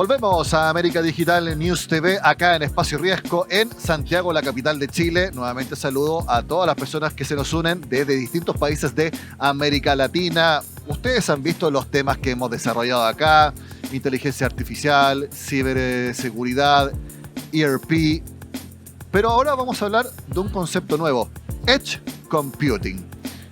Volvemos a América Digital News TV, acá en Espacio Riesgo, en Santiago, la capital de Chile. Nuevamente saludo a todas las personas que se nos unen desde distintos países de América Latina. Ustedes han visto los temas que hemos desarrollado acá: inteligencia artificial, ciberseguridad, ERP. Pero ahora vamos a hablar de un concepto nuevo: Edge Computing.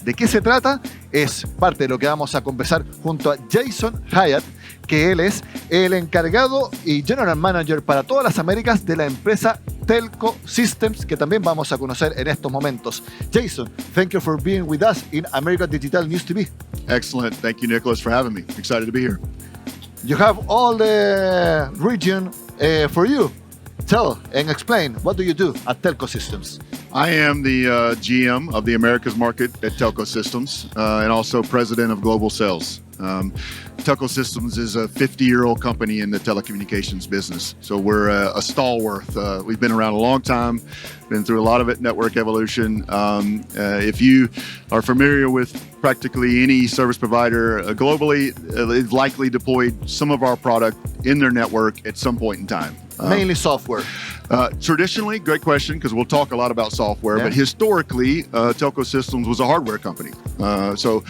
¿De qué se trata? Es parte de lo que vamos a conversar junto a Jason Hyatt, que él es el encargado y General Manager para todas las Américas de la empresa Telecommunications, que también vamos a conocer en estos momentos. Jason, thank you for being with us in America Digital News TV. Excellent. Thank you, Nicholas, for having me. Excited to be here. You have all the region for you. Tell and explain, what do you do at Telco Systems? I am the GM of the Americas market at Telco Systems and also president of global sales. Telco Systems is a 50-year-old company in the telecommunications business. So we're a stalwart. We've been around a long time, been through a lot of it, network evolution. If you are familiar with practically any service provider globally, they've likely deployed some of our product in their network at some point in time. Mainly software. Traditionally, great question, because we'll talk a lot about software, but historically, Telco Systems was a hardware company. So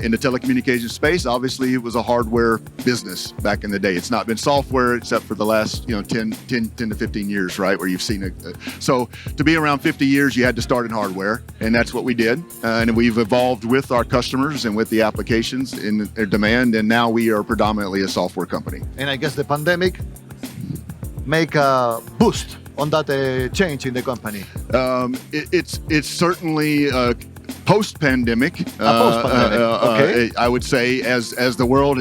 in the telecommunications space, obviously it was a hardware business back in the day. It's not been software except for the last 10 to 15 years, right, where you've seen it. So to be around 50 years, you had to start in hardware, and that's what we did. And we've evolved with our customers and with the applications in their demand, and now we are predominantly a software company. And I guess the pandemic make a boost on that change in the company. It's certainly post-pandemic. Okay. I would say as the world,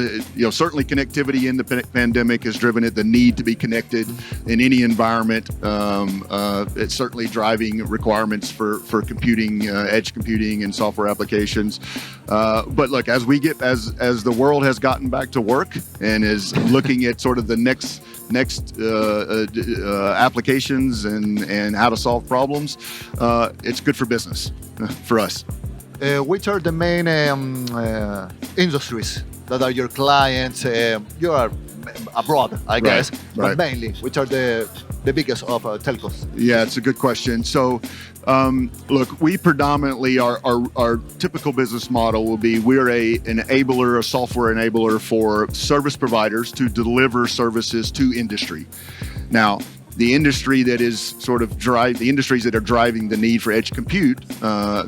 certainly connectivity in the pandemic has driven it. The need to be connected in any environment. It's certainly driving requirements for computing, edge computing, and software applications. But look, as the world has gotten back to work and is looking at sort of the next applications and how to solve problems, it's good for business for us. Which are the main industries that are your clients? You are abroad, I guess, but mainly, which are the biggest of telcos? Yeah, it's a good question. So, look, we predominantly, our typical business model will be we're a software enabler for service providers to deliver services to industry. Now, the industry that is the industries that are driving the need for edge compute,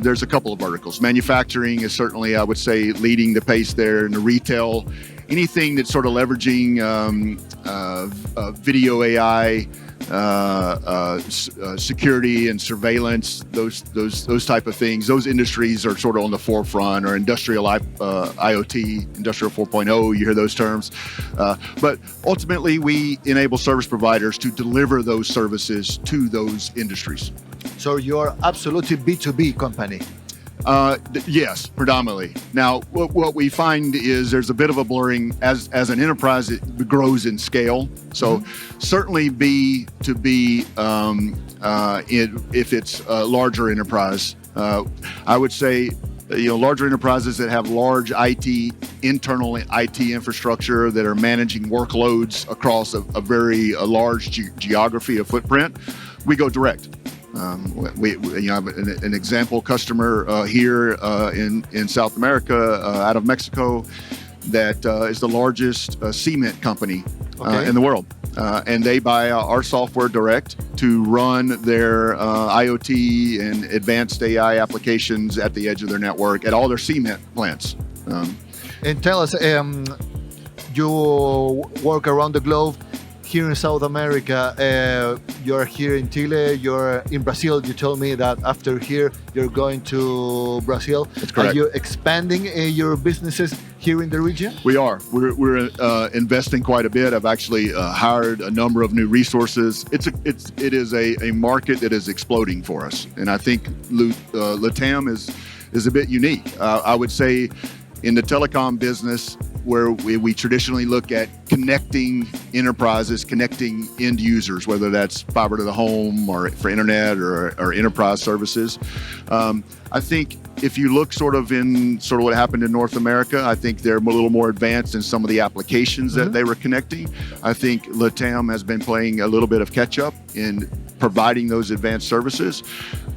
there's a couple of verticals. Manufacturing is certainly, I would say, leading the pace there, in the retail. Anything that's sort of leveraging video AI, security and surveillance, those type of things, those industries are sort of on the forefront, or industrial IoT, industrial 4.0, you hear those terms. But ultimately, we enable service providers to deliver those services to those industries. So you're absolutely B2B company. Yes, predominantly. Now, what we find is there's a bit of a blurring as an enterprise. It grows in scale. So certainly B2B, if it's a larger enterprise, I would say, larger enterprises that have large internal IT infrastructure that are managing workloads across a very large geography of footprint, we go direct. We have an example customer here in South America, out of Mexico, that is the largest cement company in the world. And they buy our software direct to run their IoT and advanced AI applications at the edge of their network at all their cement plants. And tell us, you work around the globe. Here in South America, you're here in Chile, you're in Brazil. You told me that after here, you're going to Brazil. That's correct. Are you expanding your businesses here in the region? We are. We're investing quite a bit. I've actually hired a number of new resources. It is a market that is exploding for us, and I think LATAM is a bit unique. I would say in the telecom business, where we traditionally look at connecting enterprises, connecting end users, whether that's fiber to the home or for internet or enterprise services. I think if you look sort of what happened in North America, I think they're a little more advanced in some of the applications that they were connecting. I think LATAM has been playing a little bit of catch up in providing those advanced services.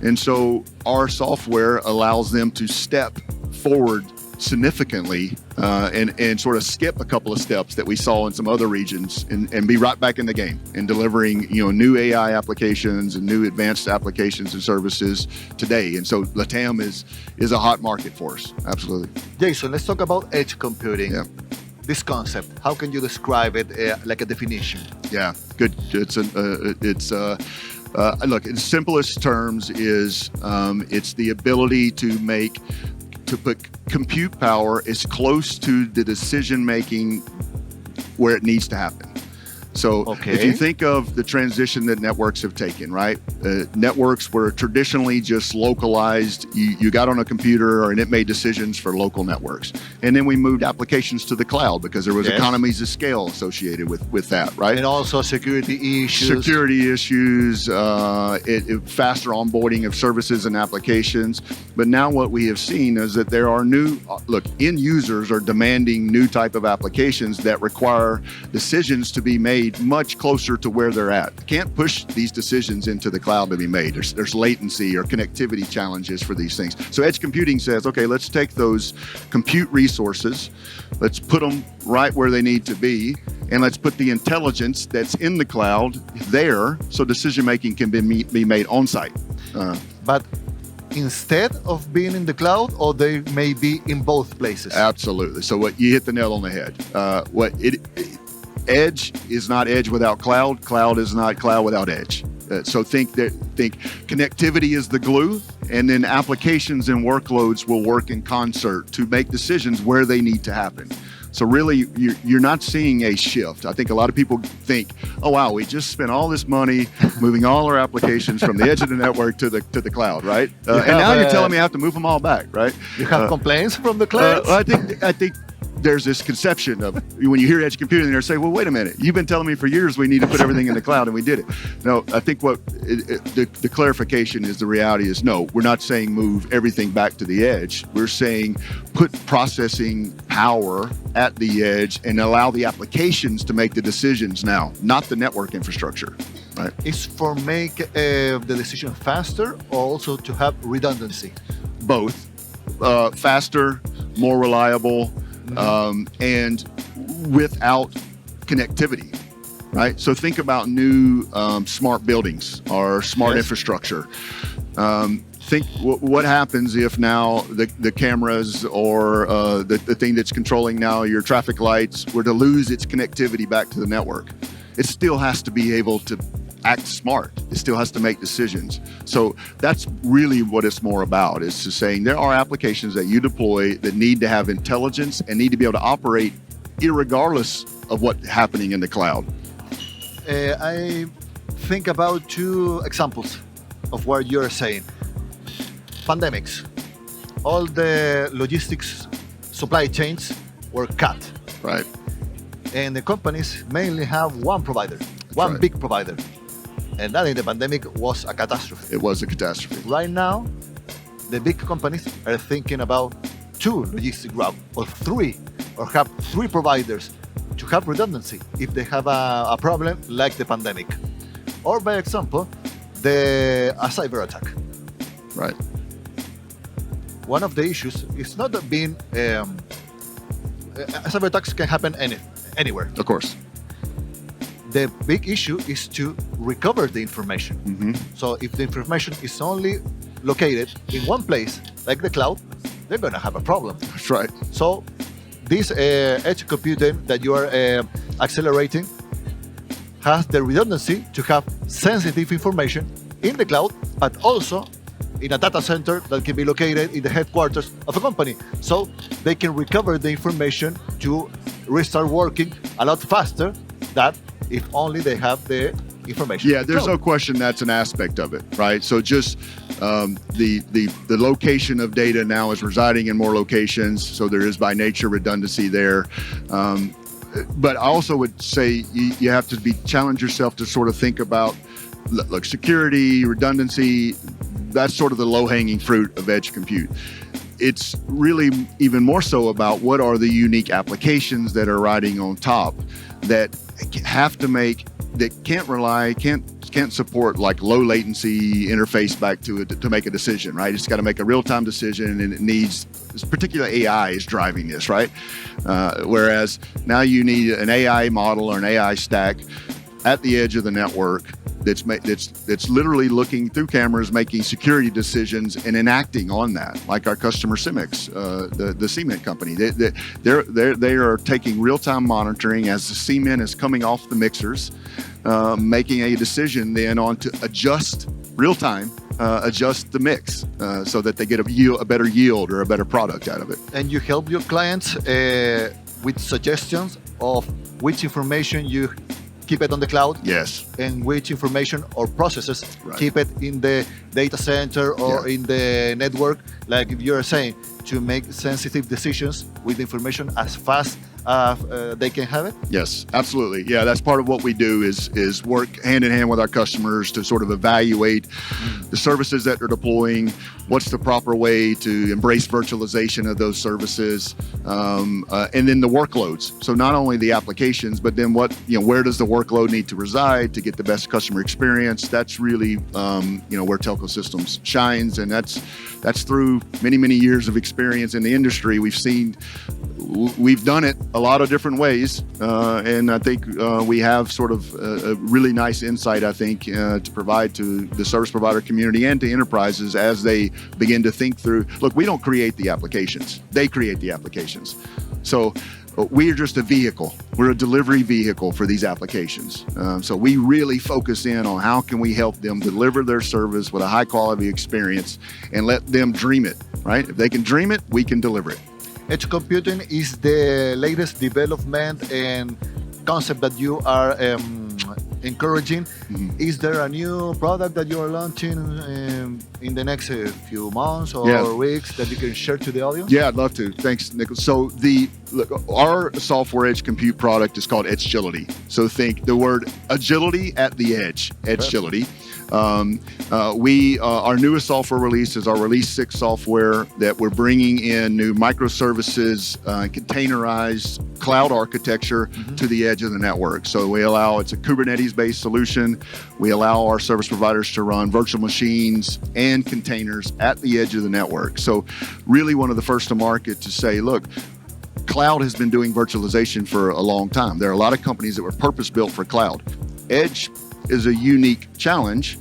And so our software allows them to step forward significantly and sort of skip a couple of steps that we saw in some other regions and be right back in the game and delivering new AI applications and new advanced applications and services today. And so LATAM is a hot market for us. Absolutely. Jason, let's talk about edge computing. Yeah. This concept, how can you describe it like a definition? Yeah, good. Look, in simplest terms is it's the ability to put compute power as close to the decision making where it needs to happen. So if you think of the transition that networks have taken, right? Networks were traditionally just localized. You got on a computer and it made decisions for local networks. And then we moved applications to the cloud because there was economies of scale associated with that, right? And also security issues. Faster onboarding of services and applications. But now what we have seen is that there are end users are demanding new type of applications that require decisions to be made much closer to where they're at. Can't push these decisions into the cloud to be made. There's latency or connectivity challenges for these things. So edge computing says, okay, let's take those compute resources, let's put them right where they need to be, and let's put the intelligence that's in the cloud there so decision making can be made on site. But instead of being in the cloud, or they may be in both places? Absolutely. So you hit the nail on the head. Edge is not edge without cloud. Cloud is not cloud without edge. So think connectivity is the glue, and then applications and workloads will work in concert to make decisions where they need to happen. So really, you're not seeing a shift. I think a lot of people think, oh wow, we just spent all this money moving all our applications from the edge of the network to the cloud, right? And now you're telling me I have to move them all back, right? You have complaints from the clients? I think there's this conception of when you hear edge computing, they say, well, wait a minute, you've been telling me for years we need to put everything in the cloud, and we did it. No, I think the clarification is, the reality is, no, we're not saying move everything back to the edge. We're saying put processing power at the edge and allow the applications to make the decisions now, not the network infrastructure. Right? Is for make the decision faster, or also to have redundancy? Both. Faster, more reliable, and without connectivity, right? So think about new smart buildings or smart infrastructure. Think what happens if now the cameras or the thing that's controlling now your traffic lights were to lose its connectivity back to the network. It still has to be able to act smart. It still has to make decisions. So that's really what it's more about, is to saying there are applications that you deploy that need to have intelligence and need to be able to operate irregardless of what's happening in the cloud. I think about two examples of what you're saying. Pandemics. All the logistics supply chains were cut. Right. And the companies mainly have one provider, one big provider. And that in the pandemic was a catastrophe. It was a catastrophe. Right now, the big companies are thinking about two logistic routes, or three, or have three providers to have redundancy if they have a problem like the pandemic. Or by example, a cyber attack. Right. One of the issues is not that being cyber attacks can happen anywhere. Of course. The big issue is to recover the information. Mm-hmm. So if the information is only located in one place, like the cloud, they're going to have a problem. That's right. So this edge computing that you are accelerating has the redundancy to have sensitive information in the cloud, but also in a data center that can be located in the headquarters of a company. So they can recover the information to restart working a lot faster than if only they have the information. Yeah, there's no question that's an aspect of it, right? So just the location of data now is residing in more locations, so there is by nature redundancy there. But I also would say you have to challenge yourself to sort of think about, look, security, redundancy, that's sort of the low-hanging fruit of edge compute. it's really even more so about what are the unique applications that are riding on top that have to make, that can't support like low latency interface back to it to make a decision, right? It's got to make a real-time decision, and it needs, this particular AI is driving this, right? Whereas now you need an AI model or an AI stack at the edge of the network that's literally looking through cameras, making security decisions and enacting on that, like our customer Cemex, the cement company. They are taking real-time monitoring as the cement is coming off the mixers, making a decision then on to adjust real-time, adjust the mix so that they get a better yield or a better product out of it. And you help your clients with suggestions of which information you keep it on the cloud, yes, and which information or processes right. keep it in the data center or in the network, like if you're saying, to make sensitive decisions with information as fast they can have it? Yes, absolutely. Yeah, that's part of what we do is work hand in hand with our customers to sort of evaluate the services that they're deploying, what's the proper way to embrace virtualization of those services, and then the workloads. So not only the applications, but then where does the workload need to reside to get the best customer experience? That's really where Telco Systems shines, and that's through many years of experience in the industry. We've done it a lot of different ways, and I think we have sort of a really nice insight, I think, to provide to the service provider community and to enterprises as they begin to think through, look, we don't create the applications, they create the applications. So we are just a vehicle. We're a delivery vehicle for these applications. So we really focus in on how can we help them deliver their service with a high quality experience and let them dream it, right? If they can dream it, we can deliver it. Edge computing is the latest development and concept that you are encouraging. Mm-hmm. Is there a new product that you are launching in the next few months or weeks that you can share to the audience? Yeah, I'd love to. Thanks, Nicholas. So our software edge compute product is called Edgility. So think the word agility at the edge, Edgility. Our newest software release is our Release 6 software that we're bringing in new microservices, containerized cloud architecture to the edge of the network. So it's a Kubernetes-based solution. We allow our service providers to run virtual machines and containers at the edge of the network. So really one of the first to market to say, look, cloud has been doing virtualization for a long time. There are a lot of companies that were purpose-built for cloud. Edge is a unique challenge,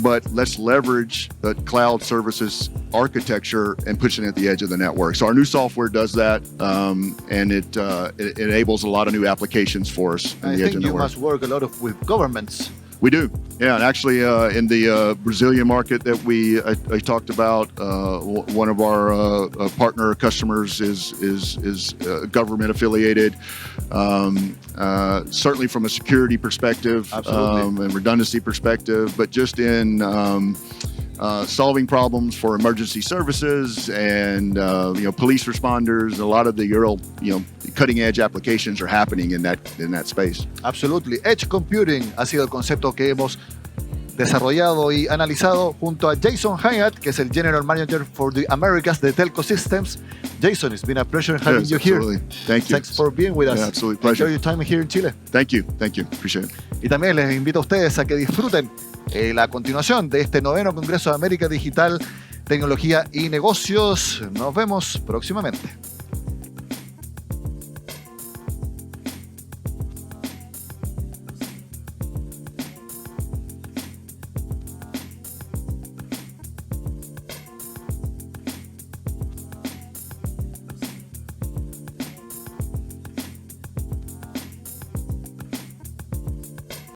but let's leverage the cloud services architecture and push it at the edge of the network. So our new software does that, and it enables a lot of new applications for us in the edge of the network. I think you must work a lot with governments. We do, yeah. And actually, in the Brazilian market that I talked about, one of our partner customers is government affiliated. Certainly from a security perspective, and redundancy perspective, but just in solving problems for emergency services and police responders. A lot of the real cutting edge applications are happening in that space. Absolutely. Edge computing ha sido el concepto que hemos desarrollado y analizado junto a Jason Hyatt, que es el General Manager for the Americas de Telco Systems. Jason, it's been a pleasure having you here. Thank you. Thanks for being with us. Yeah, absolutely pleasure. Enjoy your time here in Chile. Thank you. Appreciate it. Y también les invito a ustedes a que disfruten la continuación de este 9º Congreso de América Digital, Tecnología y Negocios. Nos vemos próximamente.